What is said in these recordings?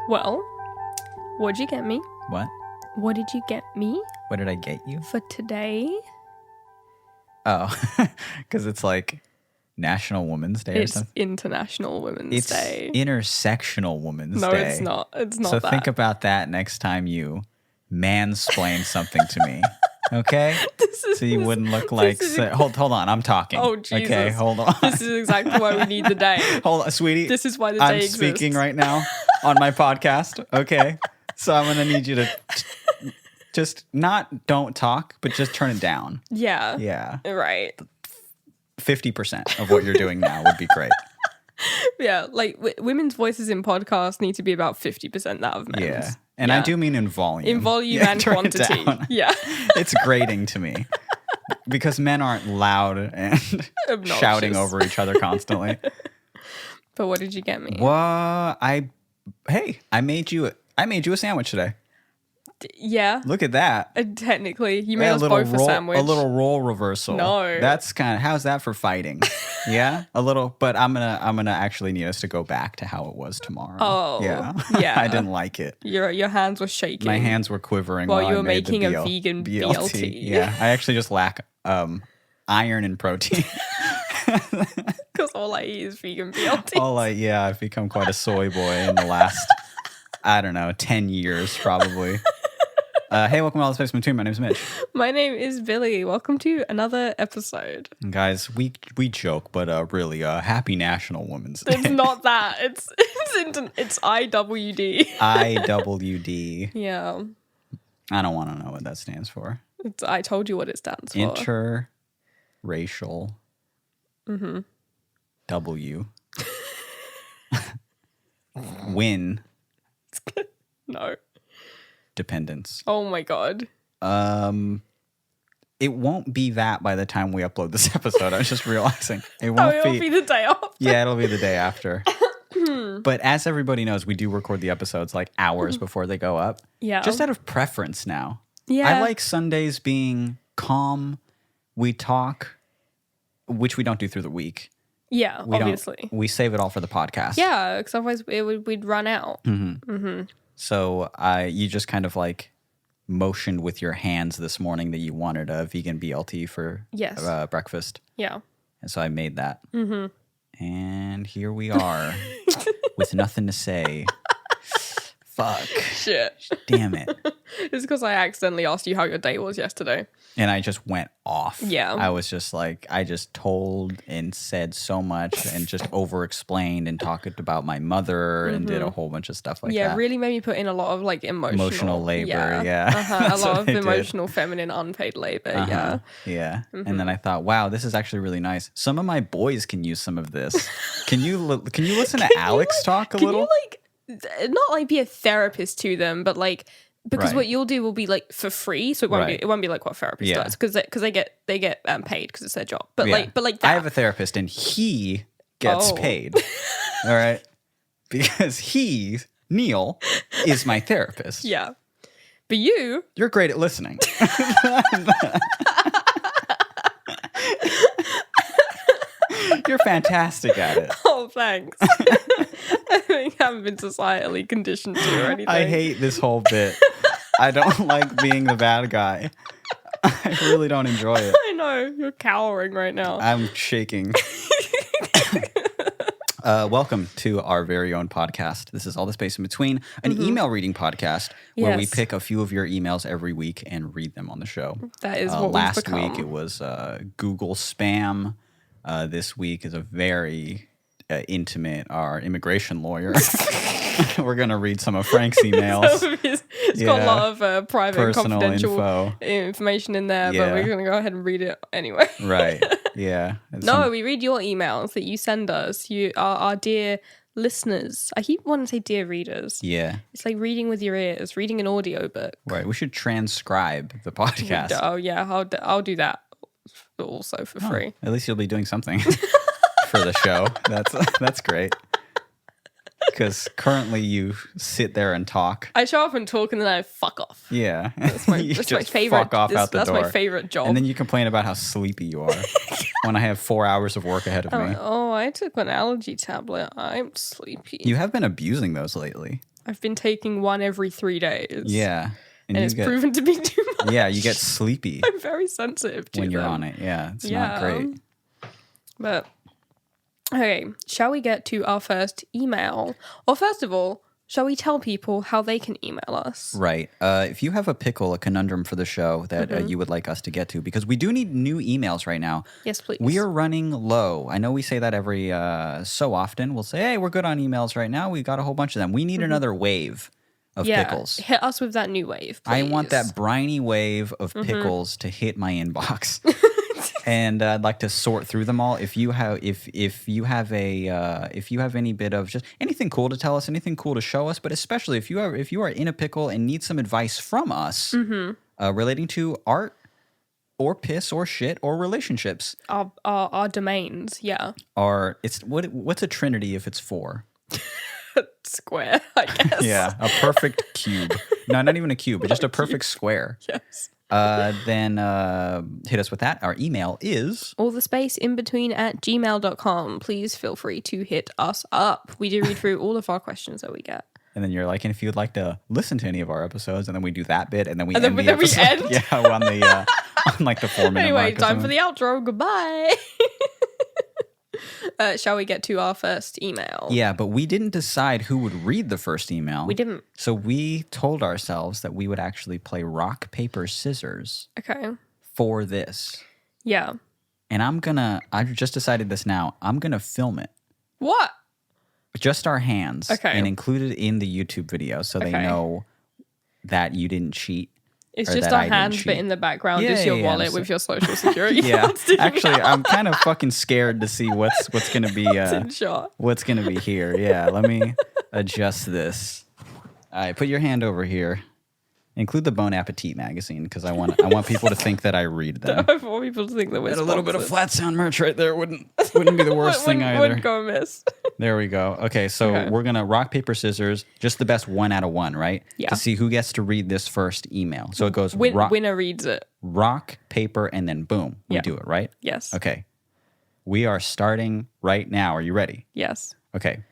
Well, what'd you get me? What? What did you get me What did I get you? for today? Oh, because it's like National Women's Day or It's something. International Women's Day. Intersectional Women's No, Day. it's not. It's not So that. think about that next time you mansplain something to me. Okay? So you wouldn't look like... Hold on. I'm talking. Oh, Jesus. Okay, hold on. This is exactly why we need the day. Hold on, sweetie. This is why the day I'm exists. speaking right now on my podcast. Okay? So I'm going to need you to just don't talk, but just turn it down. Yeah. Yeah. Right. 50% of what you're doing now would be great. Yeah, like women's voices in podcasts need to be about 50% that of men's. Yeah. And I do mean in volume. In volume Yeah, and turn it quantity. down. Yeah. It's grating to me because men aren't loud and Obnoxious. shouting over each other constantly. But what did you get me? Well, I made you a sandwich today. Yeah. Look at that. Technically, you made Yeah, us both a sandwich. A little role reversal. No. That's how's that for fighting? Yeah, a little, but I'm gonna actually need us to go back to how it was tomorrow. Oh, yeah. yeah. I didn't like it. Your hands were shaking. My hands were quivering while while you I were made making the a vegan BLT. BLT. Yeah, I actually just lack iron and protein. Because all I eat is vegan BLT. I've become quite a soy boy in the last, 10 years probably. Hey, welcome to All the Space Between. My name's Mitch. My name is Billy. Welcome to another episode. Guys, we joke, but really, happy National Women's Day. It's not that. It's IWD. IWD. Yeah. I don't want to know what that stands for. I told you what it stands for. Interracial. Mm-hmm. W. Win. No. Dependence. Oh my god. It won't be that by the time we upload this episode. I was just realizing it Oh, won't it'll be the day after. Yeah, it'll be the day after. But as everybody knows, we do record the episodes like hours before they go up. Yeah. Just out of preference now. Yeah. I like Sundays being calm. We talk, which we don't do through the week. Yeah, obviously. We save it all for the podcast. Yeah, because otherwise we'd run out. Mm-hmm. Mm-hmm. So you just kind of like motioned with your hands this morning that you wanted a vegan BLT for breakfast. Yeah. And so I made that. Mm-hmm. And here we are with nothing to say. Fuck. Shit. Damn it. It's because I accidentally asked you how your day was yesterday. And I just went off. Yeah. I was just like, I just told and said so much and just over-explained and talked about my mother and did a whole bunch of stuff like that. Yeah, really made me put in a lot of like emotional labor. Yeah. A lot of emotional, feminine, unpaid labor. Yeah. Yeah. And then I thought, wow, this is actually really nice. Some of my boys can use some of this. Can you listen to Alex talk a little? Can you like not like be a therapist to them, but like because what you'll do will be like for free, so it won't be like what therapist does because they get paid because it's their job. But like that. I have a therapist and he gets paid. All right, because Neil is my therapist. Yeah, but you're great at listening. You're fantastic at it. Oh, thanks. I think I haven't been societally conditioned to or anything. I hate this whole bit. I don't like being the bad guy. I really don't enjoy it. I know. You're cowering right now. I'm shaking. Welcome to our very own podcast. This is All the Space in Between, an email reading podcast where we pick a few of your emails every week and read them on the show. That is what last we've become. week it was Google spam. This week is a very intimate, our immigration lawyer. We're going to read some of Frank's emails. It's got a lot of private and personal confidential information in there, but we're going to go ahead and read it anyway. Right, yeah. We read your emails that you send us. You are our dear listeners. I keep wanting to say dear readers. Yeah. It's like reading with your ears, reading an audiobook. Right, we should transcribe the podcast. Oh, yeah, I'll do that also for free. At least you'll be doing something for the show. That's great. Because currently you sit there and talk. I show up and talk and then I fuck off. Yeah. That's my favorite. Fuck off out the door. That's my favorite job. And then you complain about how sleepy you are when I have 4 hours of work ahead of me. Oh, I took an allergy tablet. I'm sleepy. You have been abusing those lately. I've been taking one every 3 days. Yeah. And it's proven to be too much. Yeah, you get sleepy. I'm very sensitive to when you're on it. Yeah, it's not great. But, okay, shall we get to our first email? Or first of all, shall we tell people how they can email us? Right. If you have a conundrum for the show that you would like us to get to, because we do need new emails right now. Yes, please. We are running low. I know we say that every so often. We'll say, hey, we're good on emails right now. We got a whole bunch of them. We need another wave of pickles. Hit us with that new wave, please. I want that briny wave of pickles to hit my inbox. And I'd like to sort through them all. If you have any bit of just anything cool to tell us, anything cool to show us, but especially if you are in a pickle and need some advice from us relating to art or piss or shit or relationships, our domains, yeah. What's a trinity if it's 4? Square, I guess. Yeah, a perfect cube. No, not even a cube, but just a perfect square. Yes. Then hit us with that. Our email is allthespaceinbetween@gmail.com. Please feel free to hit us up. We do read through all of our questions that we get. And then you're like, and if you'd like to listen to any of our episodes, and then we do that bit, and then we end the episode. We end? Yeah, on the on like the 4 minute anyway, mark. Time for the outro. Goodbye. Shall we get to our first email? Yeah, but we didn't decide who would read the first email. We didn't. So we told ourselves that we would actually play rock, paper, scissors. Okay. For this. Yeah. And I've just decided this now. I'm going to film it. What? Just our hands. Okay. And include it in the YouTube video so they know that you didn't cheat. It's just our hands, but in the background is your wallet with your social security. Yeah, actually, I'm kind of fucking scared to see what's gonna be what's gonna be here. Yeah, let me adjust this. All right, put your hand over here. Include the Bon Appetit magazine because I want people to think that I read them. I want people to think that we're a little bit of flat sound merch right there wouldn't be the worst thing either. Wouldn't go amiss. There we go. Okay, so we're gonna rock paper scissors, just the best 1 out of 1, right? Yeah. To see who gets to read this first email. So it goes winner reads it. Rock, paper, and then boom, we do it, right? Yes. Okay. We are starting right now. Are you ready? Yes. Okay.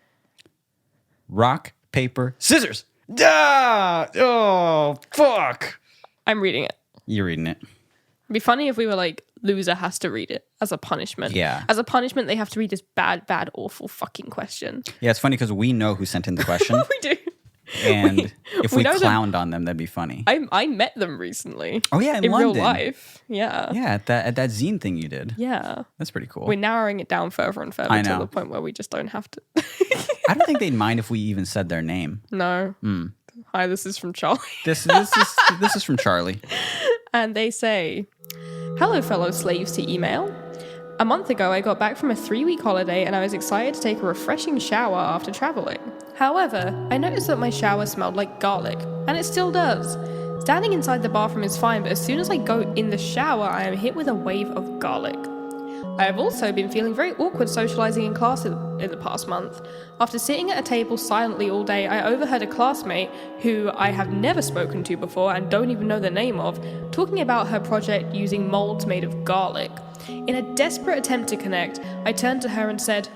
Rock, paper, scissors. Ah! Oh, fuck. I'm reading it. You're reading it. It'd be funny if we were like, loser has to read it as a punishment. Yeah. As a punishment, they have to read this bad, awful fucking question. Yeah, it's funny because we know who sent in the question. We do. And if we clowned on them, that'd be funny. I met them recently. Oh, yeah, in real London. life. Yeah. Yeah, at that zine thing you did. Yeah. That's pretty cool. We're narrowing it down further and further to the point where we just don't have to. I don't think they'd mind if we even said their name. No. Hi, this is from Charlie. This is from Charlie. And they say, hello, fellow slaves to email. A month ago, I got back from a 3-week holiday and I was excited to take a refreshing shower after traveling. However, I noticed that my shower smelled like garlic, and it still does. Standing inside the bathroom is fine, but as soon as I go in the shower, I am hit with a wave of garlic. I have also been feeling very awkward socializing in class in the past month. After sitting at a table silently all day, I overheard a classmate, who I have never spoken to before and don't even know the name of, talking about her project using molds made of garlic. In a desperate attempt to connect, I turned to her and said,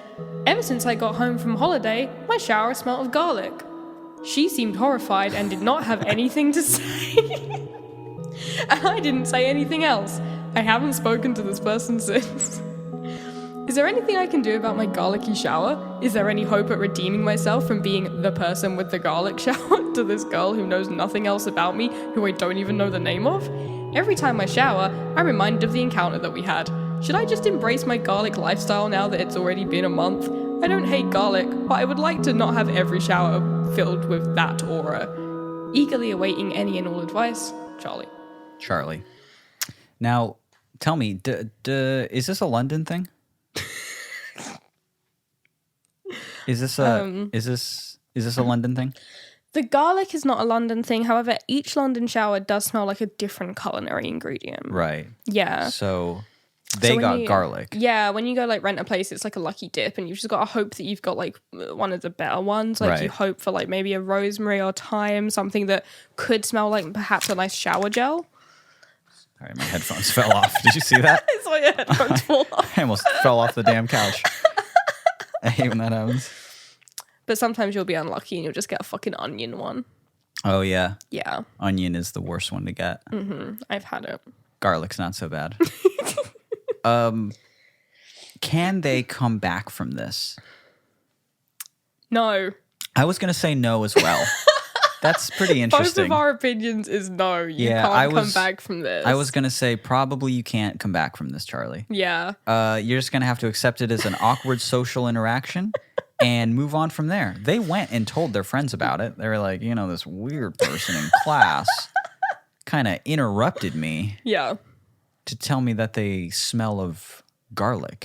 ever since I got home from holiday, my shower smelled of garlic. She seemed horrified and did not have anything to say. And I didn't say anything else. I haven't spoken to this person since. Is there anything I can do about my garlicky shower? Is there any hope at redeeming myself from being the person with the garlic shower to this girl who knows nothing else about me, who I don't even know the name of? Every time I shower, I'm reminded of the encounter that we had. Should I just embrace my garlic lifestyle now that it's already been a month? I don't hate garlic, but I would like to not have every shower filled with that aura. Eagerly awaiting any and all advice, Charlie. Now, tell me, is this a London thing? Is this a London thing? The garlic is not a London thing. However, each London shower does smell like a different culinary ingredient. Right. Yeah. So they got garlic. Yeah, when you go like rent a place, it's like a lucky dip, and you've just got to hope that you've got like one of the better ones. Like you hope for like maybe a rosemary or thyme, something that could smell like perhaps a nice shower gel. All right, my headphones fell off. Did you see that? I saw your headphones fall off. I almost fell off the damn couch. I hate when that happens. But sometimes you'll be unlucky and you'll just get a fucking onion one. Oh, yeah. Yeah. Onion is the worst one to get. I've had it. Garlic's not so bad. Can they come back from this? No. I was going to say no as well. That's pretty interesting. Both of our opinions is no. You can't come back from this. I was going to say probably you can't come back from this, Charlie. Yeah. You're just going to have to accept it as an awkward social interaction and move on from there. They went and told their friends about it. They were like, this weird person in class kind of interrupted me. Yeah. To tell me that they smell of garlic.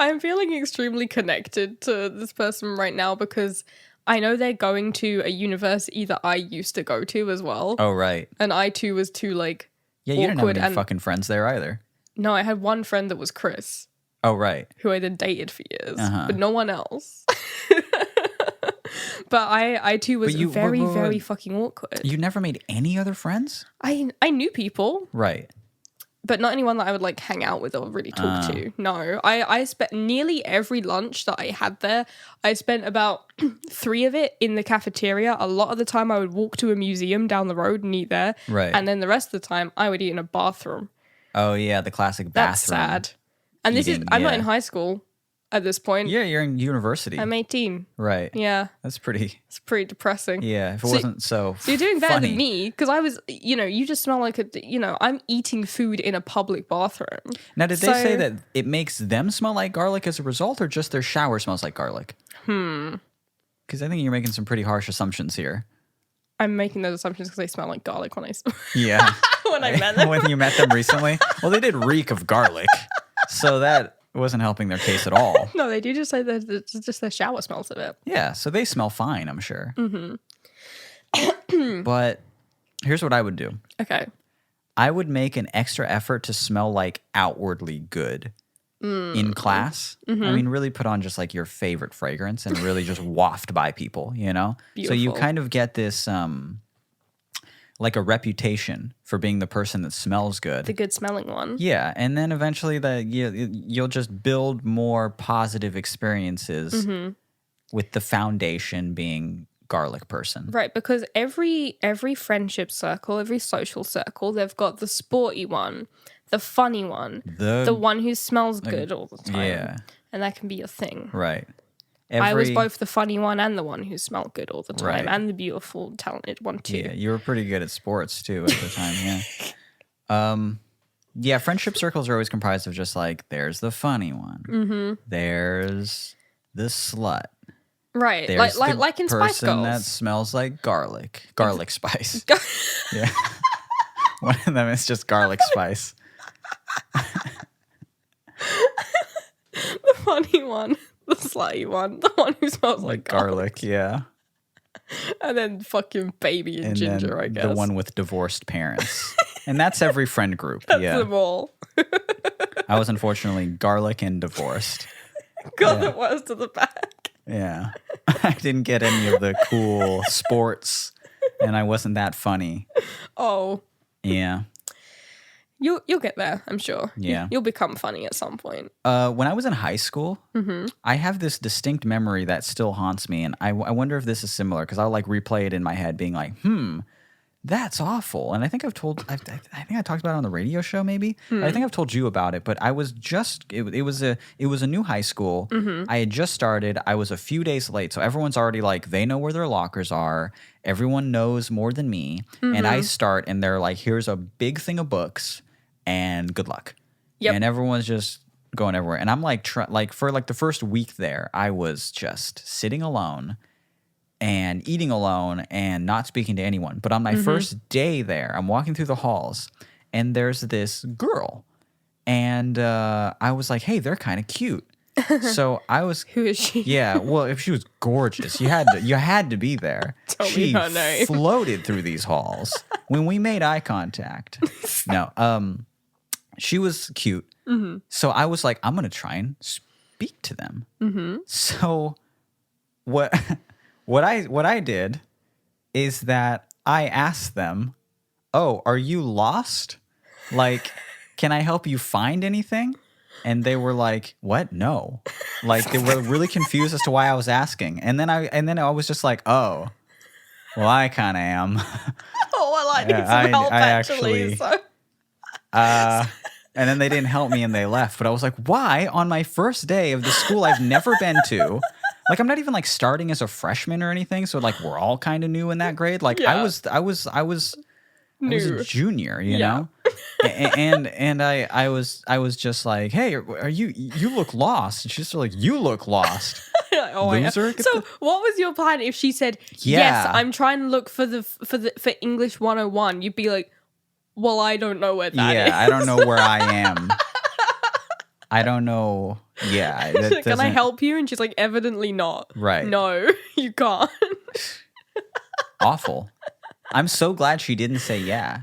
I'm feeling extremely connected to this person right now because I know they're going to a university that I used to go to as well. Oh, right. And I too was too like yeah, you didn't have any fucking friends there either. No, I had one friend that was Chris. Oh, right. Who I then dated for years, but no one else. But I too was very fucking awkward. You never made any other friends? I knew people. Right. But not anyone that I would like hang out with or really talk to. No, I spent nearly every lunch that I had there. I spent about 3 of it in the cafeteria. A lot of the time I would walk to a museum down the road and eat there. Right. And then the rest of the time I would eat in a bathroom. Oh yeah, the classic bathroom. That's sad. And I'm not in high school at this point. Yeah, you're in university. I'm 18. Right. Yeah. It's pretty depressing. Yeah, if it wasn't so you're doing better funny. than me, because I was, you just smell like I'm eating food in a public bathroom. Now, did they say that it makes them smell like garlic as a result, or just their shower smells like garlic? Because I think you're making some pretty harsh assumptions here. I'm making those assumptions because they smell like garlic when I Yeah. when I met them. When you met them recently? Well, they did reek of garlic, so that wasn't helping their case at all. No, they do just say that it's just their shower smells of it. Yeah, so they smell fine, I'm sure. But here's what I would do. Okay. I would make an extra effort to smell like outwardly good in class. I mean, really put on just like your favorite fragrance and really just waft by people, Beautiful. So you kind of get this like a reputation for being the person that smells good. The good smelling one. Yeah, and then eventually you'll just build more positive experiences with the foundation being garlic person. Right, because every friendship circle, every social circle, they've got the sporty one, the funny one, the one who smells good all the time. Yeah. And that can be your thing. Right. I was both the funny one and the one who smelled good all the time, Right. and the beautiful, talented one too. Yeah, you were pretty good at sports too at the time, yeah. Yeah, friendship circles are always comprised of just like, there's the funny one. There's the slut. Right, There's like in Spice person Girls. that smells like garlic spice. Yeah. One of them is just garlic spice. The funny one, the slutty one, the one who smells like garlic. Yeah. And then fucking baby and ginger, then I guess. the one with divorced parents. And that's every friend group. That's yeah. them all. I was unfortunately garlic and divorced. Got the worst of the back. Yeah. I didn't get any of the cool sports, and I wasn't that funny. Oh. Yeah. You'll get there, I'm sure. Yeah. You'll become funny at some point. When I was in high school, I have this distinct memory that still haunts me, and I wonder if this is similar, because I'll like replay it in my head being like, that's awful. And I think I think I talked about it on the radio show maybe. I think I've told you about it, but I was just, it was a new high school. I had just started. I was a few days late. So everyone's already like, they know where their lockers are. Everyone knows more than me. And I start and they're like, here's a big thing of books and good luck. Yep. And everyone's just going everywhere. And I'm like, for like the first week there, I was just sitting alone and eating alone and not speaking to anyone. But on my first day there, I'm walking through the halls and there's this girl. And I was like, hey, they're kind of cute. So I was... Who is she? Yeah, well, if she was gorgeous, you had to be there. Tell me her name. Floated through these halls when we made eye contact. No, she was cute. So I was like, I'm going to try and speak to them. So what I did is that I asked them, oh, are you lost? Like, can I help you find anything? And they were like, what? No. Like, they were really confused as to why I was asking. And then I was just like, oh, well, I kind of am. Oh, well, I need some help, actually. So. And then they didn't help me and they left. But I was like, why on my first day of the school I've never been to? Like, I'm not even like starting as a freshman or anything. So like, we're all kind of new in that grade. Like, I was a junior, you know? and I was just like, hey, are you look lost? And she's like, you look lost. Oh, loser. So what was your plan if she said, yes, I'm trying to look for English 101? You'd be like, well, I don't know where that is. Yeah, I don't know where I am. I don't know. Yeah. Can I help you? And she's like, evidently not. Right. No, you can't. Awful. I'm so glad she didn't say yeah.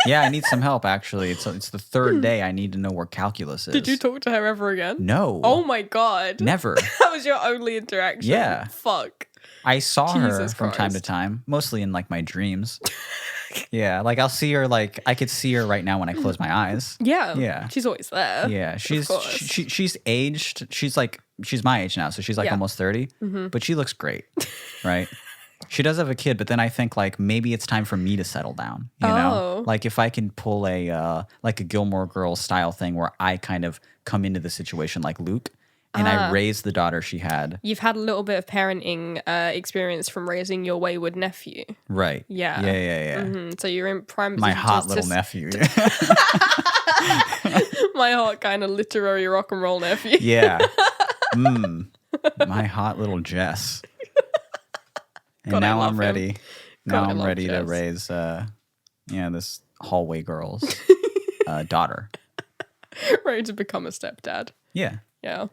Yeah, I need some help, actually. It's the third day. I need to know where calculus is. Did you talk to her ever again? No. Oh my God. Never. That was your only interaction? Yeah. Fuck. I saw her from time to time, mostly in like my dreams. Yeah, like I'll see her, like I could see her right now when I close my eyes. Yeah. Yeah. She's always there. Yeah. She's aged. She's my age now, so she's like almost 30. Mm-hmm. But she looks great. Right? She does have a kid, but then I think like maybe it's time for me to settle down. You know? Like if I can pull a Gilmore Girls style thing where I kind of come into the situation like Luke. And I raised the daughter she had. You've had a little bit of parenting experience from raising your wayward nephew. Right. Yeah. Yeah. Mm-hmm. So you're in prime my hot little nephew. My hot kind of literary rock and roll nephew. Yeah. My hot little Jess. And God, now I'm ready. Now I'm ready to raise this hallway girl's daughter. Ready to become a stepdad. Yeah. Yeah.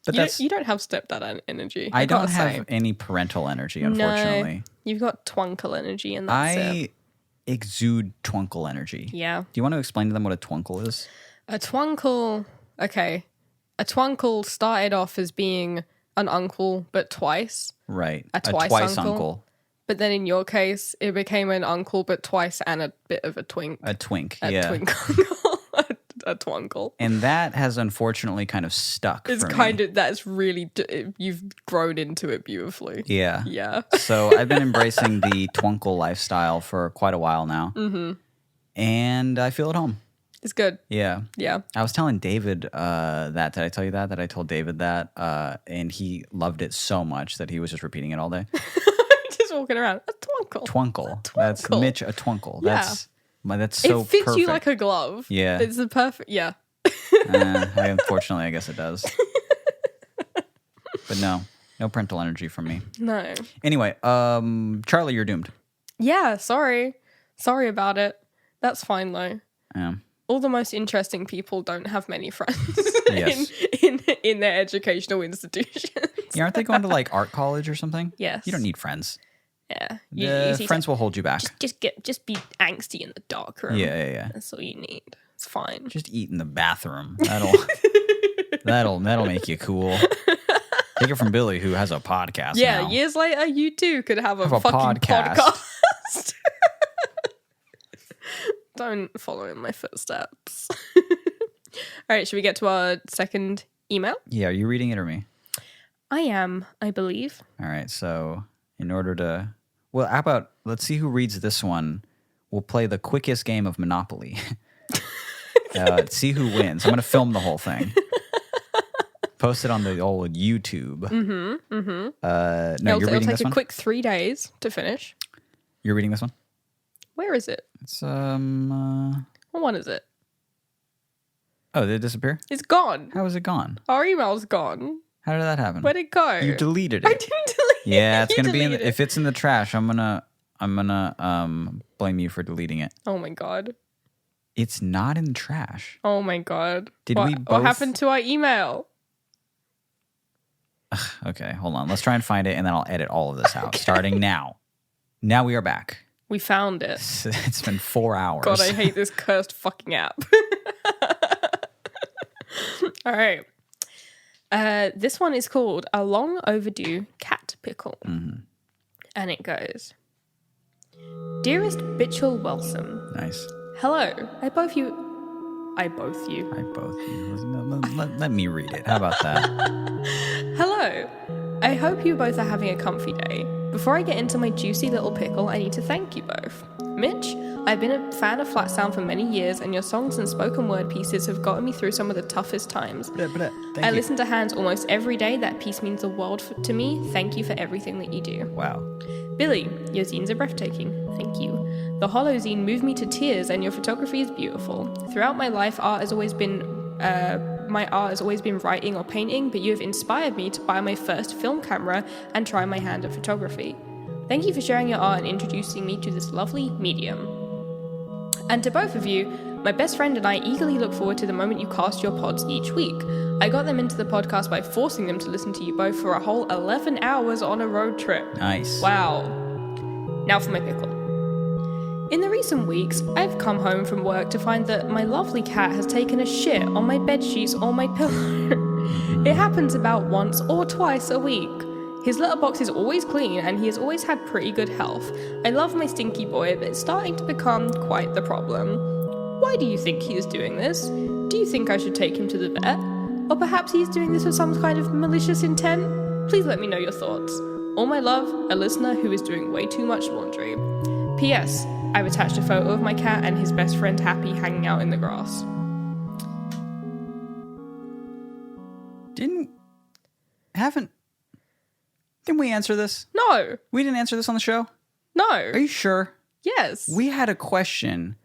But you don't have stepdad energy. I don't have any parental energy, unfortunately. No, you've got twinkle energy, and that's it. I exude twinkle energy. Yeah. Do you want to explain to them what a twinkle is? A twinkle, okay. A twinkle started off as being an uncle, but twice. Right. A twice uncle. But then in your case, it became an uncle, but twice, and a bit of a twink. A twink, yeah. A twinkle. A twinkle. And that has unfortunately kind of stuck. It's kind of, that's really, you've grown into it beautifully. Yeah. Yeah. So I've been embracing the twinkle lifestyle for quite a while now. Mm-hmm. And I feel at home. It's good. Yeah. Yeah. I was telling David that. Did I tell you that? That I told David that. And he loved it so much that he was just repeating it all day. Just walking around. A twinkle. Twinkle. That's Mitch, a twinkle. Yeah. That's so it fits perfect. you like a glove. Yeah. It's the perfect, yeah. Unfortunately, I guess it does. But no parental energy from me. No. Anyway, Charlie, you're doomed. Yeah, sorry. Sorry about it. That's fine, though. Yeah. All the most interesting people don't have many friends yes. in their educational institutions. Yeah, aren't they going to like art college or something? Yes. You don't need friends. Yeah. Friends will hold you back. Just be angsty in the dark room. Yeah. That's all you need. It's fine. Just eat in the bathroom. That'll make you cool. Take it from Billy, who has a podcast. Yeah, now. Years later, you too could have a fucking podcast. Don't follow in my footsteps. All right, should we get to our second email? Yeah, are you reading it or me? I am, I believe. All right, so in order to... Well, how about let's see who reads this one. We'll play the quickest game of Monopoly. See who wins. I'm going to film the whole thing. Post it on the old YouTube. No, you're reading this one? It'll take a quick 3 days to finish. You're reading this one? Where is it? It's, What one is it? Oh, did it disappear? It's gone. How is it gone? Our email's gone. How did that happen? Where'd it go? You deleted it. I didn't delete it. Yeah, it's gonna be if it's in the trash, I'm gonna blame you for deleting it. Oh my god. It's not in the trash. Oh my god. What happened to our email? Okay, hold on. Let's try and find it, and then I'll edit all of this out, starting now. Now we are back. We found it. It's been 4 hours. God, I hate this cursed fucking app. All right. This one is called A Long Overdue Cat Pickle. Mm-hmm. And it goes, Dearest Bitchel Wellsome. Nice. Hello. I I both you. I both you. Let me read it. How about that? Hello. I hope you both are having a comfy day. Before I get into my juicy little pickle, I need to thank you both. Mitch, I've been a fan of Flat Sound for many years, and your songs and spoken word pieces have gotten me through some of the toughest times. I listen to Hands almost every day. That piece means the world to me. Thank you for everything that you do. Wow. Billy, your zines are breathtaking. Thank you. The Hollow zine moved me to tears, and your photography is beautiful. Throughout my life, my art has always been writing or painting, but you have inspired me to buy my first film camera and try my hand at photography. Thank you for sharing your art and introducing me to this lovely medium. And to both of you, my best friend and I eagerly look forward to the moment you cast your pods each week. I got them into the podcast by forcing them to listen to you both for a whole 11 hours on a road trip. Nice. Wow. Now for my pickle. In the recent weeks, I've come home from work to find that my lovely cat has taken a shit on my bedsheets or my pillow. It happens about once or twice a week. His letterbox is always clean and he has always had pretty good health. I love my stinky boy, but it's starting to become quite the problem. Why do you think he is doing this? Do you think I should take him to the vet? Or perhaps he is doing this with some kind of malicious intent? Please let me know your thoughts. All my love, a listener who is doing way too much laundry. P.S. I've attached a photo of my cat and his best friend Happy hanging out in the grass. Didn't we answer this? No. We didn't answer this on the show? No. Are you sure? Yes. We had a question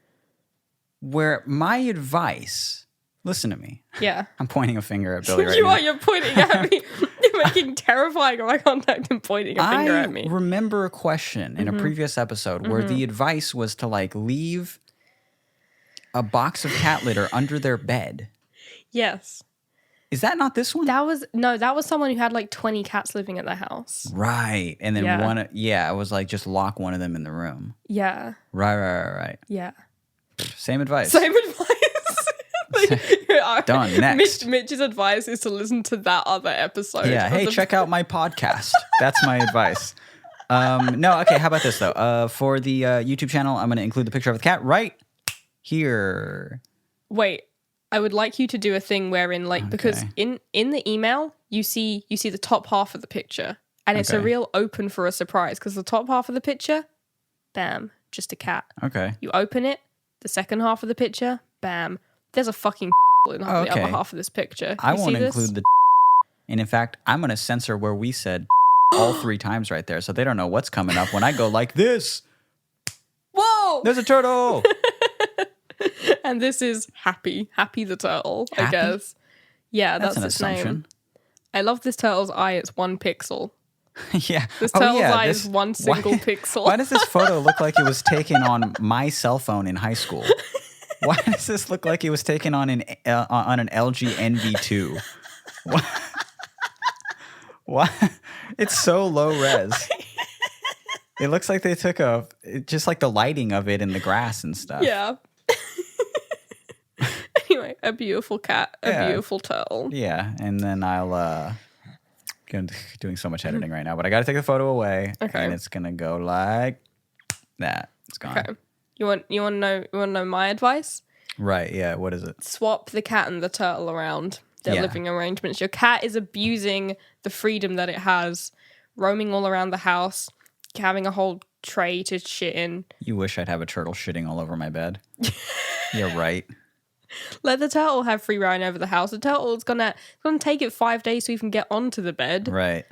where my advice... Listen to me. Yeah. I'm pointing a finger at Billy right You now. are. You're pointing at me. You're making terrifying eye contact and pointing a finger at me. I remember a question in a previous episode where the advice was to leave a box of cat litter under their bed. Yes. Is that not this one? That was someone who had 20 cats living at the house. Right. And then it was just lock one of them in the room. Yeah. Right. Yeah. Same advice. Same advice. Done. Next. Mitch's advice is to listen to that other episode. Yeah. Hey, check out my podcast. That's my advice. No. Okay. How about this though? For the YouTube channel, I'm going to include the picture of the cat right here. Wait. I would like you to do a thing wherein because in the email you see the top half of the picture and it's a real open for a surprise because the top half of the picture, bam, just a cat. Okay. You open it, the second half of the picture, bam, there's a fucking in the other half of this picture. I won't include the and in fact, I'm going to censor where we said all 3 times right there so they don't know what's coming up when I go like this. Whoa! There's a turtle! And this is Happy the turtle, Happy? I guess. Yeah, that's an its assumption. name. I love this turtle's eye. It's 1 pixel. Yeah. This turtle's eye is 1 single pixel. Why does this photo look like it was taken on my cell phone in high school? Why does this look like it was taken on an LG NV2? What? It's so low res. It looks like they took just the lighting of it in the grass and stuff. Yeah. Anyway, a beautiful cat, a beautiful turtle. Yeah, and then I'll doing so much editing right now, but I got to take the photo away. Okay. And it's gonna go like that. It's gone. Okay. You want to know my advice? Right. Yeah. What is it? Swap the cat and the turtle around their living arrangements. Your cat is abusing the freedom that it has, roaming all around the house, having a whole tray to shit in. You wish I'd have a turtle shitting all over my bed. You're right. Let the turtle have free reign over the house. The turtle is gonna take it 5 days to even get onto the bed. Right.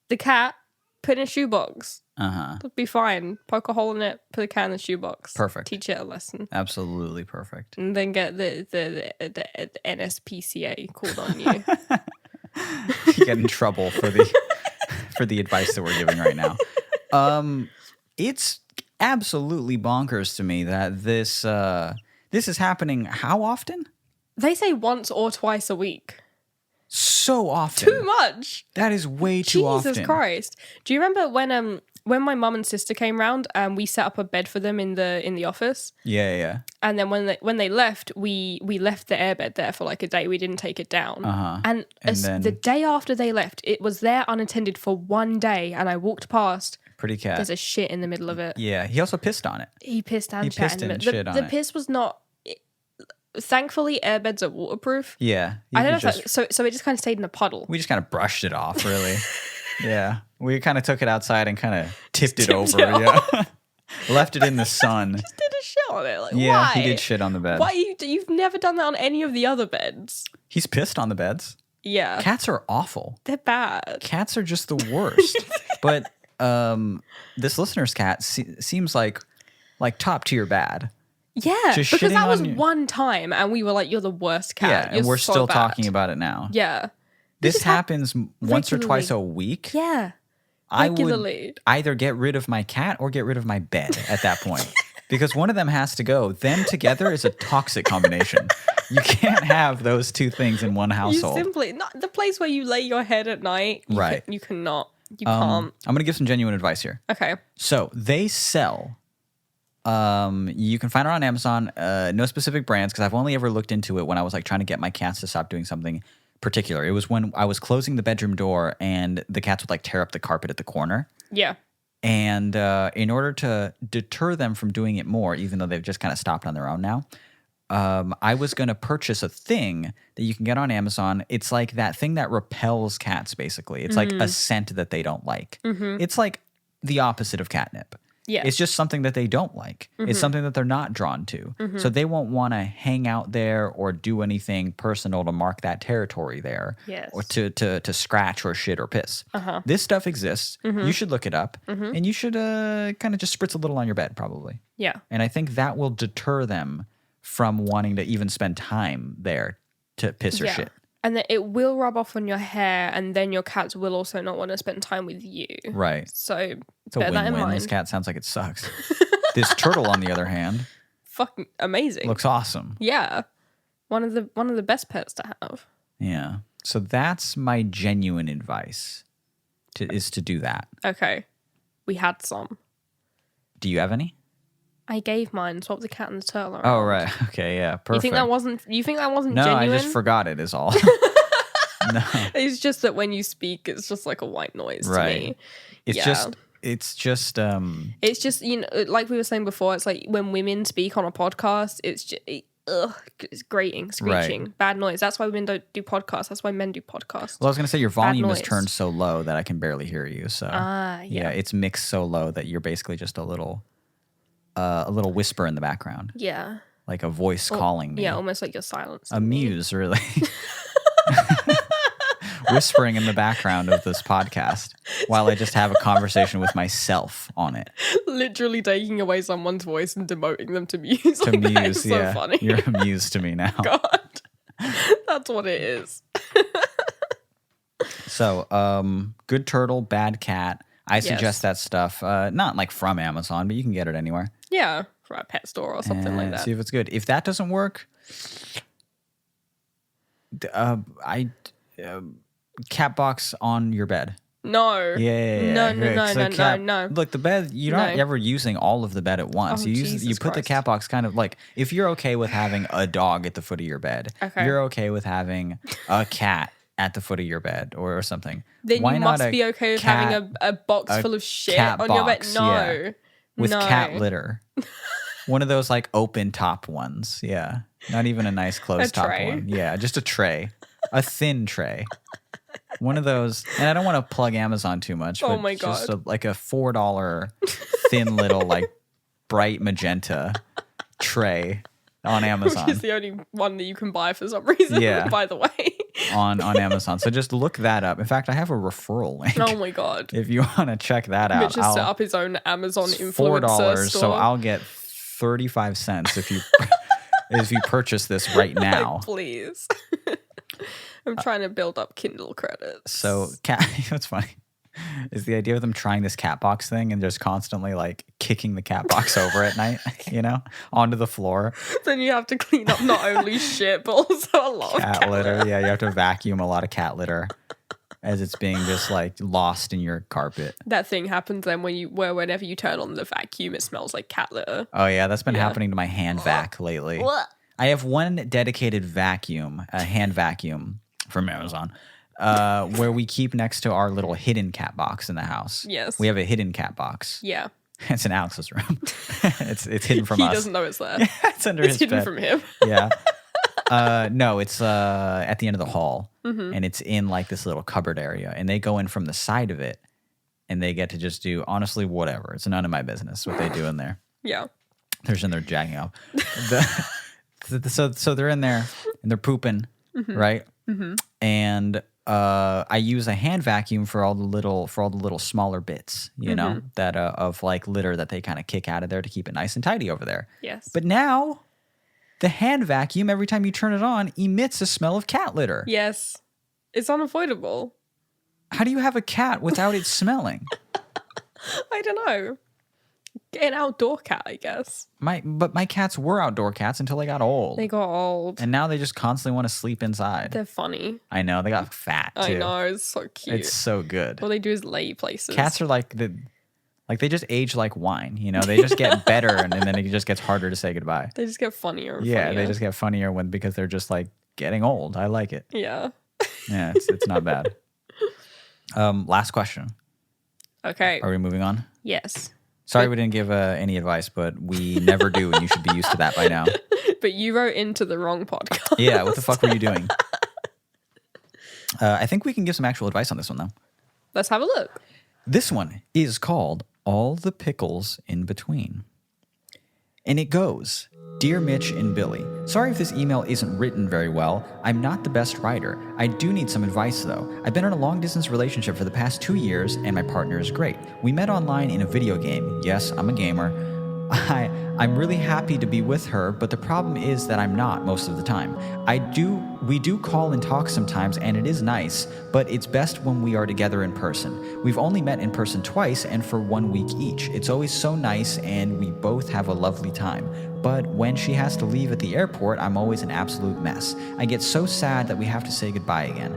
The cat, put in a shoebox. It'll be fine. Poke a hole in it, put the cat in the shoebox. Perfect. Teach it a lesson. Absolutely perfect. And then get the NSPCA called on you. You get in trouble for the advice that we're giving right now. It's absolutely bonkers to me that this is happening how often? They say once or twice a week. So often. Too much. That is way too often. Jesus Christ. Do you remember when my mum and sister came round and we set up a bed for them in the office? Yeah. And then when they left, we left the airbed there for a day. We didn't take it down. And then the day after they left, it was there unattended for 1 day, and I walked past. Pretty cat. There's a shit in the middle of it. Yeah, he also pissed on it. He pissed and shit on it. The piss was not. thankfully airbeds are waterproof. Yeah. I don't know if so it just kind of stayed in a puddle. We just kind of brushed it off, really. Yeah. We kind of took it outside and kind of tipped it over. Yeah. Left it in the sun. Just did a shit on it. Like, yeah, why? he did shit on the bed. Why you've never done that on any of the other beds? He's pissed on the beds. Yeah. Cats are awful. They're bad. Cats are just the worst. But this listener's cat seems like top tier bad. Yeah, just because that was one time, and we were like, "You're the worst cat." Yeah, and we're so still talking about it now. Yeah, this happens once or twice a week. Yeah, regularly. I would either get rid of my cat or get rid of my bed at that point. Because one of them has to go. Them together is a toxic combination. You can't have those two things in one household. You simply not the place where you lay your head at night. Right. You cannot. You can't. I'm going to give some genuine advice here. Okay. So they sell. You can find it on Amazon. No specific brands because I've only ever looked into it when I was like trying to get my cats to stop doing something particular. It was when I was closing the bedroom door and the cats would like tear up the carpet at the corner. Yeah. And in order to deter them from doing it more, even though they've just kind of stopped on their own now, I was going to purchase a thing that you can get on Amazon. It's like that thing that repels cats, basically. It's like a scent that they don't like. Mm-hmm. It's like the opposite of catnip. Yeah. It's just something that they don't like. Mm-hmm. It's something that they're not drawn to. Mm-hmm. So they won't want to hang out there or do anything personal to mark that territory there. Yes. Or to scratch or shit or piss. Uh-huh. This stuff exists. Mm-hmm. You should look it up. Mm-hmm. And you should kind of just spritz a little on your bed probably. Yeah. And I think that will deter them from wanting to even spend time there to piss or shit. And then it will rub off on your hair, and then your cats will also not want to spend time with you. Right. So it's a win-win. This cat sounds like it sucks. This turtle, on the other hand, fucking amazing. Looks awesome. Yeah. One of the best pets to have. Yeah. So that's my genuine advice is to do that. Okay. We had some. Do you have any? I gave mine, swapped the cat and the turtle around. Oh, right. Okay, yeah. Perfect. You think that wasn't genuine? No, I just forgot it is all. No. It's just that when you speak, it's just like a white noise to me. It's just it's just, you know, like we were saying before, it's like when women speak on a podcast, it's just, it's grating, screeching, bad noise. That's why women don't do podcasts. That's why men do podcasts. Well, I was going to say your volume is turned so low that I can barely hear you. So yeah, it's mixed so low that you're basically just a little whisper in the background. Yeah. Like a voice calling me. Yeah, almost like you're silencing a muse, really. Whispering in the background of this podcast while I just have a conversation with myself on it. Literally taking away someone's voice and demoting them to muse. To like, muse, that is so funny. You're a muse to me now. God. That's what it is. So, good turtle, bad cat. I suggest that stuff, not like from Amazon, but you can get it anywhere. Yeah, from a pet store or something like that. See if it's good. If that doesn't work, cat box on your bed. No. Yeah. No. Look, the bed, you're not ever using all of the bed at once. Oh, you put the cat box kind of like, if you're okay with having a dog at the foot of your bed, you're okay with having a cat at the foot of your bed or something. Then you must be okay with having a box full of shit on your bed. No. Yeah. With cat litter. One of those like open top ones. Yeah. Not even a nice closed top one. Yeah. Just a tray. A thin tray. One of those. And I don't want to plug Amazon too much. But my God. Just like a $4 thin little like bright magenta tray on Amazon. Which is the only one that you can buy for some reason, by the way. on Amazon. So just look that up. In fact, I have a referral link. Oh my God. If you want to check that out. Mitch has set up his own Amazon influencer $4, store. so I'll get 35 cents if you purchase this right now. Like, please. I'm trying to build up Kindle credits. So what's funny is the idea of them trying this cat box thing and just constantly like kicking the cat box over at night, onto the floor. Then you have to clean up not only shit, but also a lot of cat litter. Yeah, you have to vacuum a lot of cat litter as it's being just like lost in your carpet. That thing happens then whenever you turn on the vacuum, it smells like cat litter. Oh yeah, that's been happening to my hand vac lately. What? I have one dedicated vacuum, a hand vacuum from Amazon, where we keep next to our little hidden cat box in the house. Yes. We have a hidden cat box. Yeah. It's in Alex's room. It's hidden from us. He doesn't know it's there. Yeah, it's under his bed. It's hidden from him. Yeah. No, it's at the end of the hall, and it's in like this little cupboard area, and they go in from the side of it, and they get to just do honestly whatever. It's none of my business what they do in there. Yeah, they're just in there jacking off. So they're in there and they're pooping, right? And I use a hand vacuum for all the little smaller bits, you know, that of like litter that they kind of kick out of there to keep it nice and tidy over there. Yes. But now the hand vacuum, every time you turn it on, emits a smell of cat litter. Yes. It's unavoidable. How do you have a cat without it smelling? I don't know. Get an outdoor cat, I guess. But my cats were outdoor cats until they got old. They got old. And now they just constantly want to sleep inside. They're funny. I know. They got fat, too. I know. It's so cute. It's so good. All they do is lay places. Cats are like they just age like wine. You know, they just get better and then it just gets harder to say goodbye. They just get funnier and Yeah, funnier. they just get funnier because they're just like getting old. I like it. Yeah. Yeah, it's not bad. Last question. Okay. Are we moving on? Yes. Sorry we didn't give any advice, but we never do, and you should be used to that by now. But you wrote into the wrong podcast. Yeah, what the fuck were you doing? I think we can give some actual advice on this one, though. Let's have a look. This one is called All the Pickles in Between. And it goes, Dear Mitch and Billy, sorry if this email isn't written very well. I'm not the best writer. I do need some advice, though. I've been in a long-distance relationship for the past 2 years, and my partner is great. We met online in a video game. Yes, I'm a gamer. I'm really happy to be with her, but the problem is that I'm not most of the time. We do call and talk sometimes, and it is nice, but it's best when we are together in person. We've only met in person twice and for 1 week each. It's always so nice, and we both have a lovely time. But when she has to leave at the airport, I'm always an absolute mess. I get so sad that we have to say goodbye again.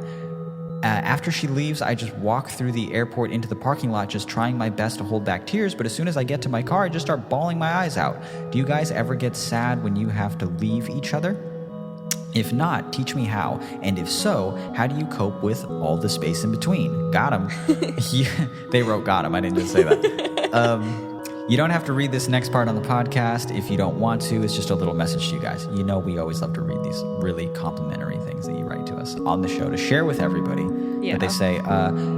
After she leaves, I just walk through the airport into the parking lot, just trying my best to hold back tears, but as soon as I get to my car, I just start bawling my eyes out. Do you guys ever get sad when you have to leave each other? If not, teach me how, and if so, how do you cope with all the space in between? Got him. They wrote got him, I didn't just say that. You don't have to read this next part on the podcast if you don't want to. It's just a little message to you guys. You know we always love to read these really complimentary things that you write to us on the show to share with everybody. Yeah. But they say,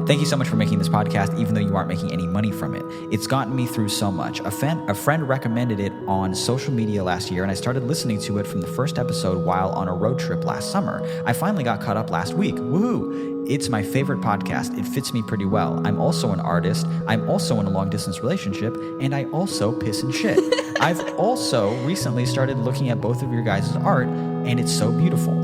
thank you so much for making this podcast, even though you aren't making any money from it. It's gotten me through so much. A friend recommended it on social media last year, and I started listening to it from the first episode while on a road trip last summer. I finally got caught up last week. Woohoo! It's my favorite podcast. It fits me pretty well. I'm also an artist. I'm also in a long-distance relationship, and I also piss and shit. I've also recently started looking at both of your guys' art, and it's so beautiful.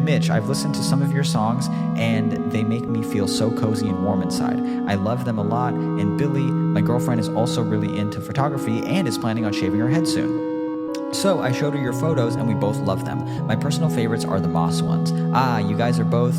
Mitch, I've listened to some of your songs, and they make me feel so cozy and warm inside. I love them a lot, and Billy, my girlfriend, is also really into photography and is planning on shaving her head soon. So I showed her your photos, and we both love them. My personal favorites are the moss ones. You guys are both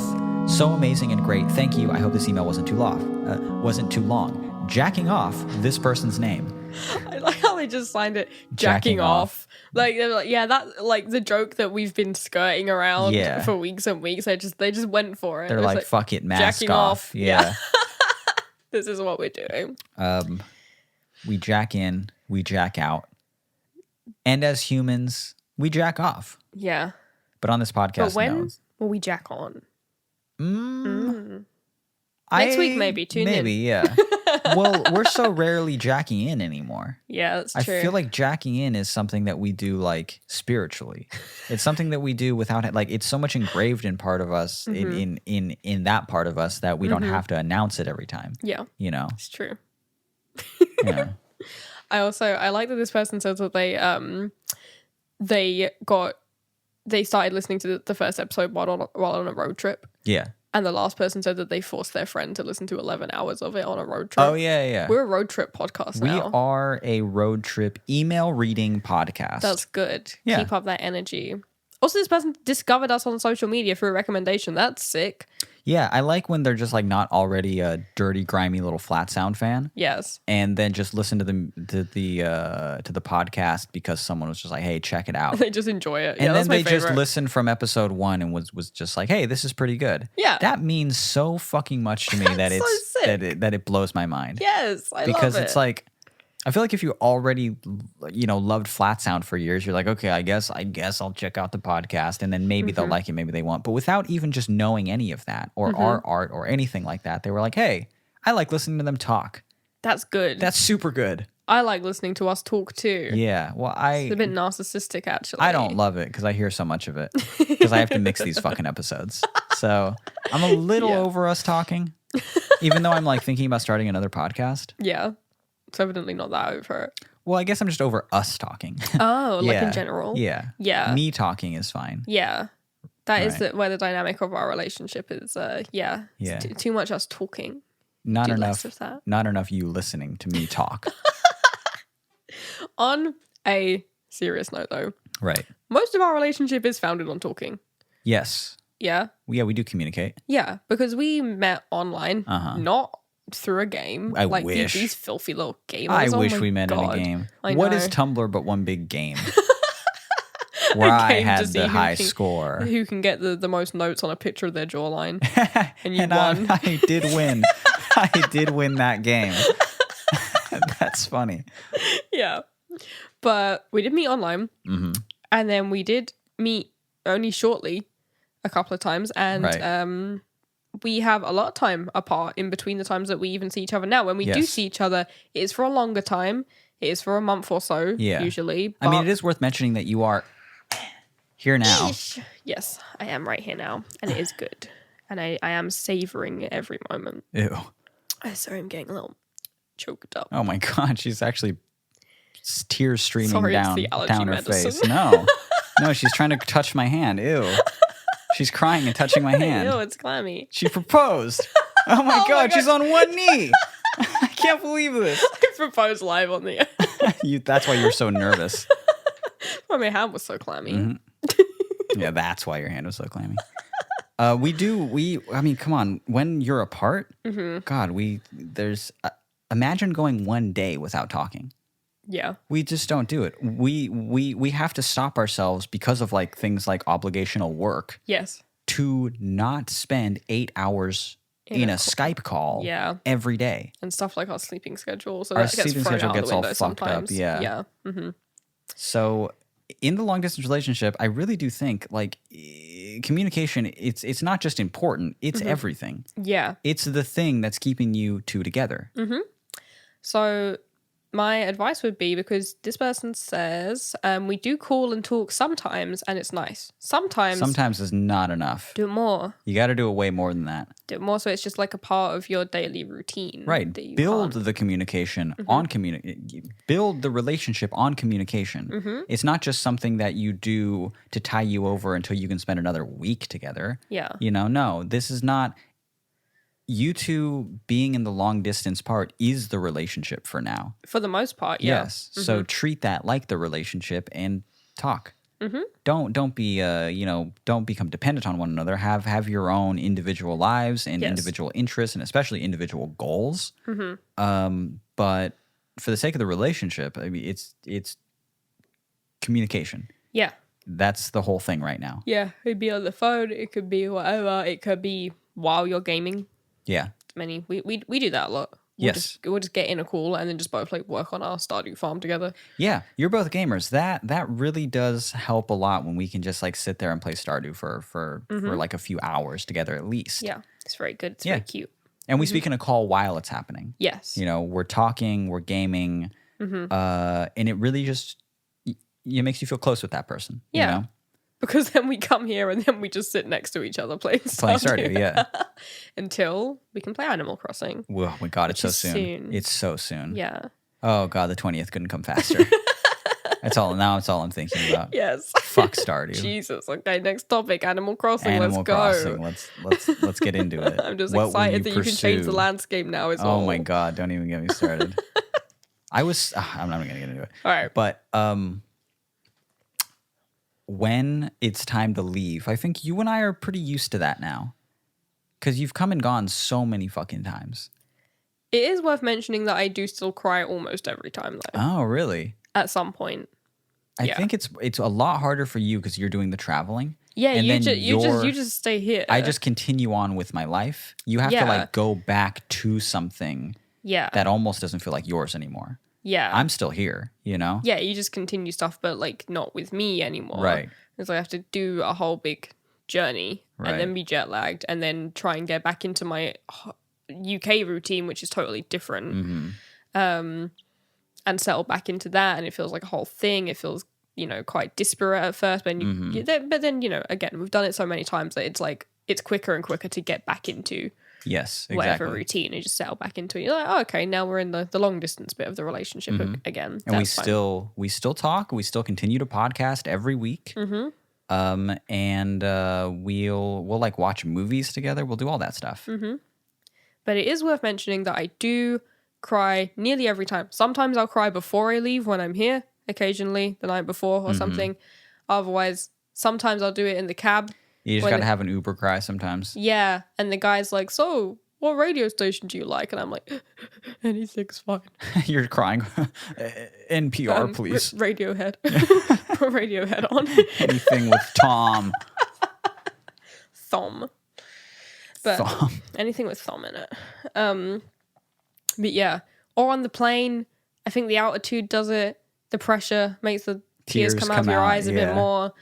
so amazing and great. Thank you. I hope this email wasn't too long. Jacking off this person's name. I like how they just signed it jacking off. Like they're like, yeah, that like the joke that we've been skirting around for weeks and weeks. They just went for it. They're like, fuck it, mask jacking off. Yeah. This is what we're doing. We jack in, we jack out. And as humans, we jack off. Yeah. But on this podcast, but when will we jack on? Next week, maybe. Tune in. Maybe, yeah. Well, we're so rarely jacking in anymore. Yeah, that's true. I feel like jacking in is something that we do like spiritually. It's something that we do without it. Like it's so much engraved in part of us, in that part of us that we don't have to announce it every time. Yeah, you know, it's true. Yeah. I like that this person says that they started listening to the first episode while on a road trip. Yeah. And the last person said that they forced their friend to listen to 11 hours of it on a road trip. Oh, yeah, yeah. We're a road trip podcast now. We are a road trip email reading podcast. That's good. Yeah. Keep up that energy. Also, this person discovered us on social media through a recommendation. That's sick. Yeah, I like when they're just like not already a dirty, grimy little Flat Sound fan. Yes. And then just listen to the podcast because someone was just like, "Hey, check it out." They just enjoy it. And then they just listened from episode 1 and was just like, "Hey, this is pretty good." Yeah. That means so fucking much to me that so it blows my mind. Yes, I love it. Because it's like I feel like if you already, loved Flat Sound for years, you're like, okay, I guess I'll check out the podcast, and then maybe they'll like it, maybe they won't. But without even just knowing any of that or our art or anything like that, they were like, hey, I like listening to them talk. That's good. That's super good. I like listening to us talk too. Yeah, well, it's a bit narcissistic, actually. I don't love it because I hear so much of it because I have to mix these fucking episodes. So I'm a little over us talking, even though I'm like thinking about starting another podcast. Yeah. It's evidently not that over it. Well, I guess I'm just over us talking. Oh, like in general? Yeah. Yeah. Me talking is fine. Yeah. That is where the dynamic of our relationship is, It's too much us talking. Not Do enough. less of that. Not enough you listening to me talk. On a serious note, though. Right. Most of our relationship is founded on talking. Yes. Yeah? Yeah, we do communicate. Yeah, because we met online, not through a game. I wish. These filthy little gamers. I wish we met in a game. What is Tumblr but one big game? Where I had the high score. Who can get the most notes on a picture of their jawline. And you won. I did win. I did win that game. That's funny. Yeah. But we did meet online. Mm-hmm. And then we did meet only shortly a couple of times. And we have a lot of time apart in between the times that we even see each other now. When we do see each other, it is for a longer time. It is for a month or so, usually. But I mean, it is worth mentioning that you are here now. Yes, I am right here now. And it is good. And I am savoring every moment. Ew. Sorry, I'm getting a little choked up. Oh my God, she's actually tears streaming down her face. No, she's trying to touch my hand. Ew. She's crying and touching my hand. Ew, it's clammy. She proposed. Oh my God, she's on one knee. I can't believe this. I proposed live on the air. That's why you're so nervous. Well, my hand was so clammy. Mm-hmm. Yeah, that's why your hand was so clammy. I mean, come on. When you're apart, God, imagine going one day without talking. Yeah. We just don't do it. We have to stop ourselves because of like things like obligational work. Yes. To not spend 8 hours in a Skype call every day. And stuff like our sleeping schedule. So our that gets sleeping thrown schedule out gets the all window fucked sometimes. up. Yeah. Yeah. Mm-hmm. So in the long distance relationship, I really do think like communication, it's not just important, it's everything. Yeah. It's the thing that's keeping you two together. Mm-hmm. So my advice would be, because this person says, we do call and talk sometimes, and it's nice. Sometimes is not enough. Do it more. You got to do it way more than that. Do it more so it's just like a part of your daily routine. Right. Build the communication on build the relationship on communication. Mm-hmm. It's not just something that you do to tie you over until you can spend another week together. Yeah. No, this is not. You two being in the long distance part is the relationship for now. For the most part, yeah. Yes. Mm-hmm. So treat that like the relationship and talk. Mm-hmm. Don't be don't become dependent on one another. Have your own individual lives and individual interests, and especially individual goals. Mm-hmm. But for the sake of the relationship, I mean, it's communication. Yeah. That's the whole thing right now. Yeah. It'd be on the phone. It could be whatever. It could be while you're gaming. Yeah. We do that a lot. We'll just get in a call and then just both like work on our Stardew farm together. Yeah, you're both gamers. That really does help a lot when we can just like sit there and play Stardew for like a few hours together at least. Yeah, it's very good. It's very cute. And we speak in a call while it's happening. Yes. We're talking, we're gaming, and it really just it makes you feel close with that person. Yeah. Because then we come here and then we just sit next to each other playing Stardew. Yeah. Until we can play Animal Crossing. Oh my God, it's so soon. It's so soon. Yeah. Oh God, the 20th couldn't come faster. That's all I'm thinking about. Yes. Fuck Stardew. Jesus. Okay, next topic, Animal Crossing. Let's go. Let's get into it. I'm just excited that you can change the landscape now. Oh my God, don't even get me started. I'm not gonna get into it. All right. But when it's time to leave, I think you and I are pretty used to that now. Because you've come and gone so many fucking times. It is worth mentioning that I do still cry almost every time, though. Oh, really? At some point. I think it's a lot harder for you because you're doing the traveling. Yeah, and you just stay here. I just continue on with my life. You have to like go back to something that almost doesn't feel like yours anymore. Yeah. I'm still here, you know? Yeah, you just continue stuff, but like not with me anymore. Right. Because I have to do a whole big journey and then Right. be jet lagged and then try and get back into my UK routine, which is totally different. Mm-hmm. And settle back into that. And it feels like a whole thing. It feels, you know, quite disparate at first. But, but then, you know, again, we've done it so many times that it's like, it's quicker and quicker to get back into Yes, exactly. whatever routine and just settle back into it. You're like, oh, okay, now we're in the long distance bit of the relationship again. And That's fine. we still talk. We still continue to podcast every week. And we'll like watch movies together. We'll do all that stuff. But it is worth mentioning that I do cry nearly every time. Sometimes I'll cry before I leave when I'm here, occasionally the night before or something. Otherwise, sometimes I'll do it in the cab. You just got to have an Uber cry sometimes. Yeah. And the guy's like, so what radio station do you like? And I'm like, anything's fine. You're crying. NPR, please. Radiohead. Put Radiohead on. Anything with Tom. Thom. But anything with thumb in it. But yeah. Or on the plane, I think the altitude does it. The pressure makes the tears come out of your eyes a bit more.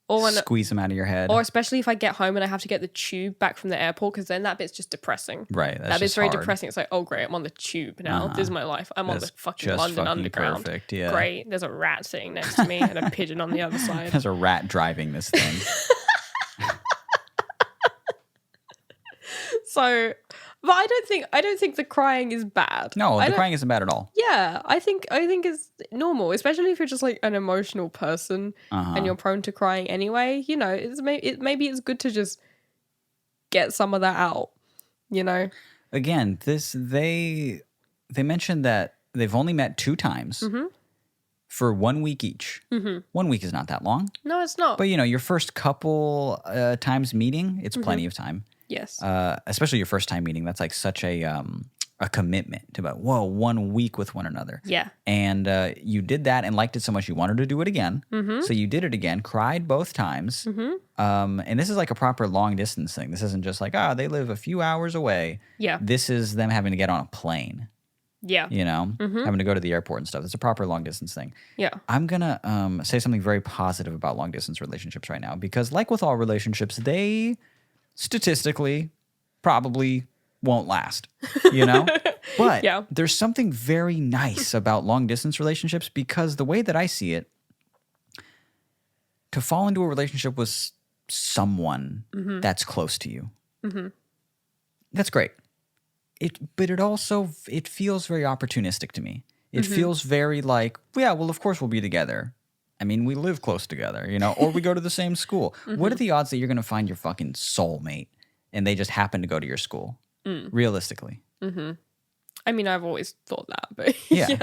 Or when, squeeze them out of your head. Or especially if I get home and I have to get the tube back from the airport, because then that bit's just depressing. Right. That bit's very depressing. It's like, oh, great, I'm on the tube now. This is my life. I'm on the fucking London Underground. Perfect, yeah. Great. There's a rat sitting next to me and a pigeon on the other side. There's a rat driving this thing. So, but I don't think the crying is bad. No, the crying isn't bad at all. Yeah, I think it's normal, especially if you're just like an emotional person and you're prone to crying anyway. You know, maybe it's good to just get some of that out. You know. Again, they mentioned that they've only met 2 times for 1 week each. 1 week is not that long. No, it's not. But you know, your first couple times meeting, it's plenty of time. Yes. Especially your first time meeting, that's like such a commitment to about 1 week with one another. Yeah. And you did that and liked it so much you wanted to do it again. So you did it again, cried both times. And this is like a proper long distance thing. This isn't just like, they live a few hours away. Yeah. This is them having to get on a plane. Yeah. You know, having to go to the airport and stuff. It's a proper long distance thing. Yeah. I'm going to say something very positive about long distance relationships right now, because like with all relationships, they statistically probably won't last, you know? But there's something very nice about long distance relationships, because the way that I see it, to fall into a relationship with someone that's close to you, that's great. But it feels very opportunistic to me. It feels very like, well, of course we'll be together. I mean, we live close together, you know, or we go to the same school. What are the odds that you're going to find your fucking soulmate and they just happen to go to your school? Realistically. I mean, I've always thought that, but yeah.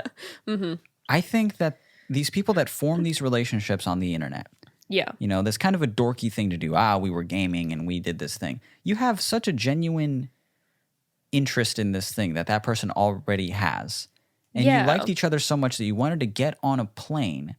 I think that these people that form these relationships on the internet, you know, there's kind of a dorky thing to do. We were gaming and we did this thing. You have such a genuine interest in this thing that person already has. And you liked each other so much that you wanted to get on a plane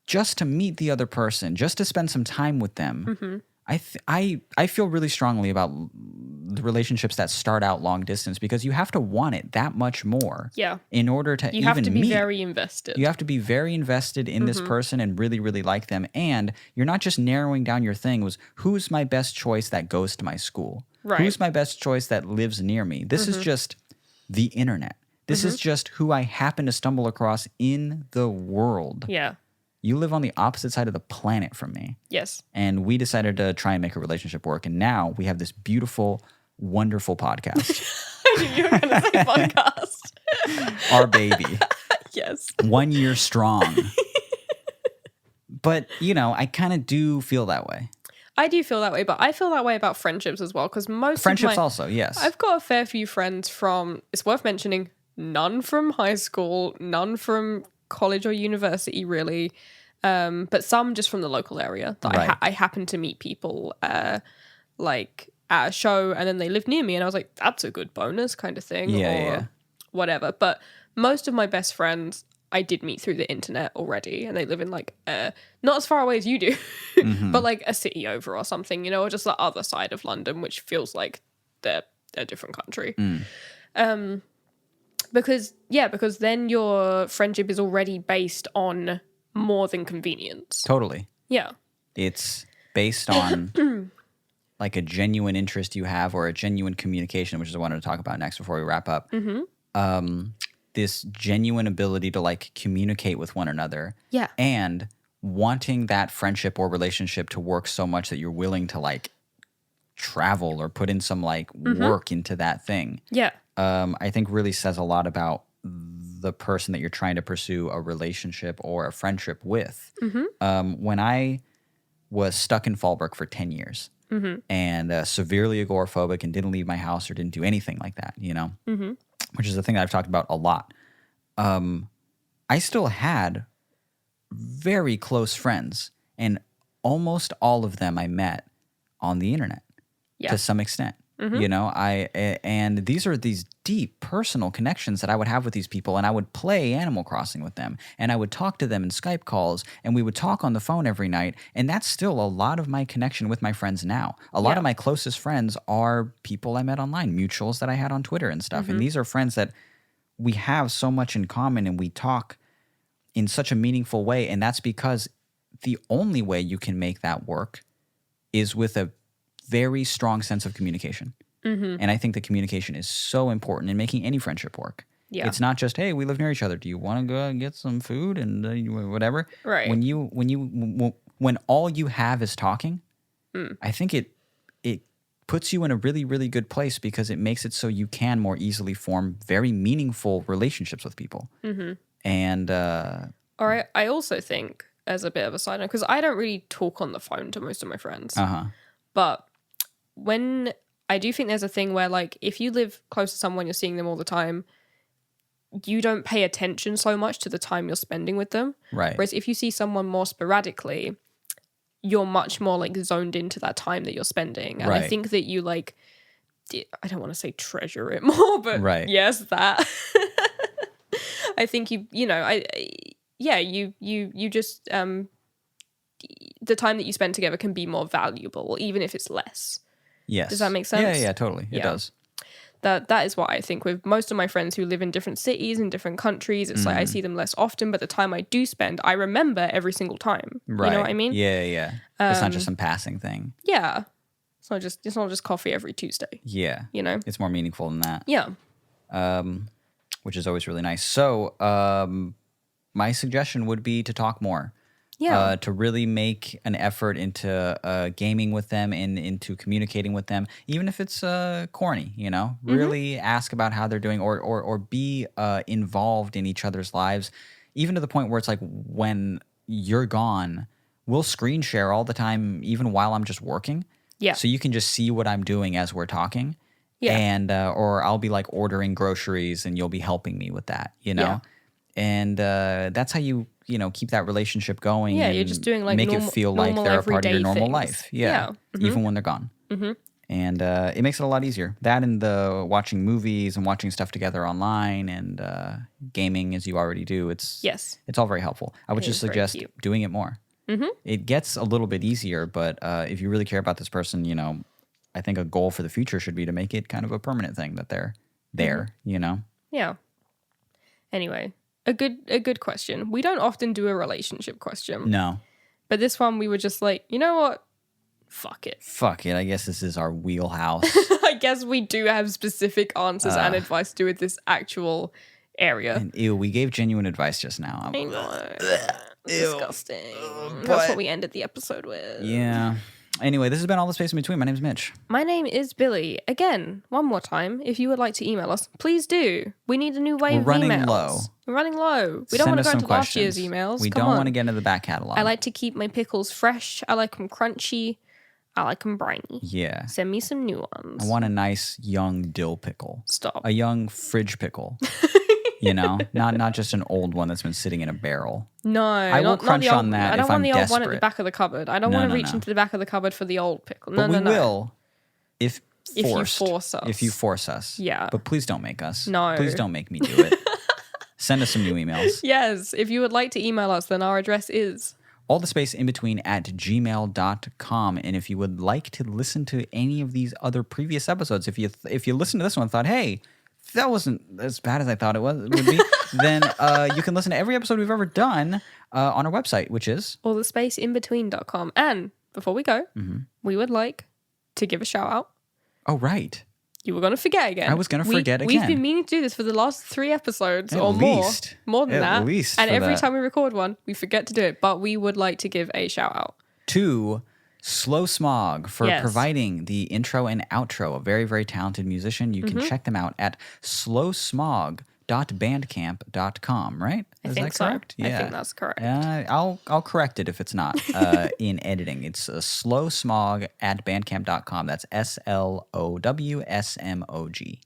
just to meet the other person, just to spend some time with them. I feel really strongly about the relationships that start out long distance, because you have to want it that much more. Yeah. In order to you have to be very invested. You have to be very invested in this person and really, really like them. And you're not just narrowing down your thing was, who's my best choice that goes to my school? Right. Who's my best choice that lives near me? This is just the internet. This is just who I happen to stumble across in the world. Yeah. You live on the opposite side of the planet from me. Yes. And we decided to try and make a relationship work. And now we have this beautiful, wonderful podcast. I knew you were going to say podcast. Our baby. Yes. 1 year strong. But, you know, I kind of do feel that way. I do feel that way, but I feel that way about friendships as well, because most friendships also, yes. I've got a fair few friends from, it's worth mentioning, none from high school, none from college or university, really, but some just from the local area that I happen to meet people like at a show, and then they live near me, and I was like, that's a good bonus kind of thing, or whatever. But most of my best friends I did meet through the internet already, and they live in like not as far away as you do, but like a city over or something, you know, or just the other side of London, which feels like they're a different country. Because then your friendship is already based on more than convenience. Totally. Yeah. It's based on like a genuine interest you have or a genuine communication, which is what I wanted to talk about next before we wrap up. This genuine ability to like communicate with one another. Yeah. And wanting that friendship or relationship to work so much that you're willing to like travel or put in some like work into that thing. Yeah. I think really says a lot about the person that you're trying to pursue a relationship or a friendship with. When I was stuck in Fallbrook for 10 years and severely agoraphobic and didn't leave my house or didn't do anything like that, you know, which is the thing that I've talked about a lot. I still had very close friends, and almost all of them I met on the internet to some extent. You know, and these are these deep personal connections that I would have with these people, and I would play Animal Crossing with them, and I would talk to them in Skype calls, and we would talk on the phone every night, and that's still a lot of my connection with my friends now. A lot of my closest friends are people I met online, mutuals that I had on Twitter and stuff, and these are friends that we have so much in common, and we talk in such a meaningful way, and that's because the only way you can make that work is with a very strong sense of communication. And I think the communication is so important in making any friendship work. Yeah. It's not just, hey, we live near each other. Do you want to go and get some food and whatever? Right. When all you have is talking, I think it puts you in a really, really good place because it makes it so you can more easily form very meaningful relationships with people. And all right, I also think, as a bit of a side note, because I don't really talk on the phone to most of my friends, but when I do think there's a thing where, like, if you live close to someone, you're seeing them all the time, you don't pay attention so much to the time you're spending with them. Right. Whereas if you see someone more sporadically, you're much more, like, zoned into that time that you're spending. And I think that you, like, I don't want to say treasure it more, but yes, that. I think you just, the time that you spend together can be more valuable, even if it's less. Yes. Does that make sense? Yeah, totally. It does. That is what I think with most of my friends who live in different cities and different countries. It's like I see them less often, but the time I do spend, I remember every single time. Right. You know what I mean? Yeah. It's not just some passing thing. Yeah. It's not just coffee every Tuesday. Yeah. You know? It's more meaningful than that. Yeah. Which is always really nice. So my suggestion would be to talk more. Yeah. To really make an effort into gaming with them and into communicating with them, even if it's corny, you know? Really ask about how they're doing or be involved in each other's lives, even to the point where it's like when you're gone, we'll screen share all the time, even while I'm just working. Yeah. So you can just see what I'm doing as we're talking. Yeah. And or I'll be like ordering groceries and you'll be helping me with that, you know? Yeah. And that's how you keep that relationship going. Yeah, you're just doing like make it feel like they're a part of your normal things. life. Yeah, even when they're gone. And it makes it a lot easier. That and the watching movies and watching stuff together online and gaming as you already do. It's all very helpful. I would just suggest doing it more. It gets a little bit easier, but if you really care about this person, I think a goal for the future should be to make it kind of a permanent thing that they're there. Yeah. Anyway. A good question. We don't often do a relationship question. No. But this one we were just like, you know what? Fuck it. I guess this is our wheelhouse. I guess we do have specific answers and advice to do with this actual area. And we gave genuine advice just now. I know. Disgusting. That's what we ended the episode with. Yeah. Anyway, this has been All the Space in Between. My name's Mitch. My name is Billy. Again, one more time, if you would like to email us, please do. We need a new wave of emails. We're running low. We don't want to go into last year's emails. We don't want to get into the back catalog. I like to keep my pickles fresh. I like them crunchy. I like them briny. Yeah. Send me some new ones. I want a nice young dill pickle. Stop. A young fridge pickle. Not just an old one that's been sitting in a barrel. No, I will crunch on that. I don't want the old one at desperate. the back of the cupboard. I don't want to reach into the back of the cupboard for the old pickle. But we will, if you force us. If you force us. Yeah. But please don't make us. No. Please don't make me do it. Send us some new emails. Yes. If you would like to email us, then our address is allthespaceinbetween@gmail.com. And if you would like to listen to any of these other previous episodes, if you listen to this one and thought, hey, that wasn't as bad as I thought it would be, then you can listen to every episode we've ever done on our website, which is allthespaceinbetween.com. And before we go, we would like to give a shout out. Oh, right. You were going to forget again. I was going to forget again. We've been meaning to do this for the last 3 episodes or more than that. At least. And every time we record one, we forget to do it. But we would like to give a shout out to Slow Smog for providing the intro and outro. A very, very talented musician. You can check them out at slowsmog.bandcamp.com, right? Is that correct? Yeah. I think that's correct. I'll correct it if it's not in editing. It's slowsmog at bandcamp.com. That's SLOWSMOG.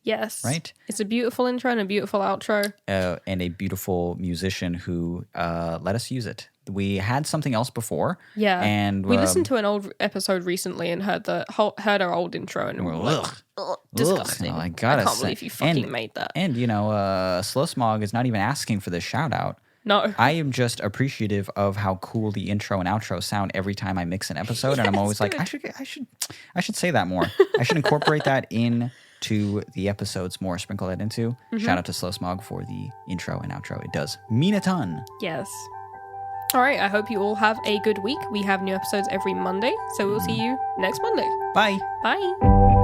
Yes. Right? It's a beautiful intro and a beautiful outro. And a beautiful musician who let us use it. We had something else before. Yeah. And we listened to an old episode recently and heard our old intro and we were like, disgusting. I can't believe you fucking made that. And, Slow Smog is not even asking for this shout out. No. I am just appreciative of how cool the intro and outro sound every time I mix an episode. And I'm always like, I should say that more. I should incorporate that into the episodes more, sprinkle that into. Shout out to Slow Smog for the intro and outro. It does mean a ton. Yes. All right, I hope you all have a good week. We have new episodes every Monday, so we'll see you next Monday. Bye. Bye.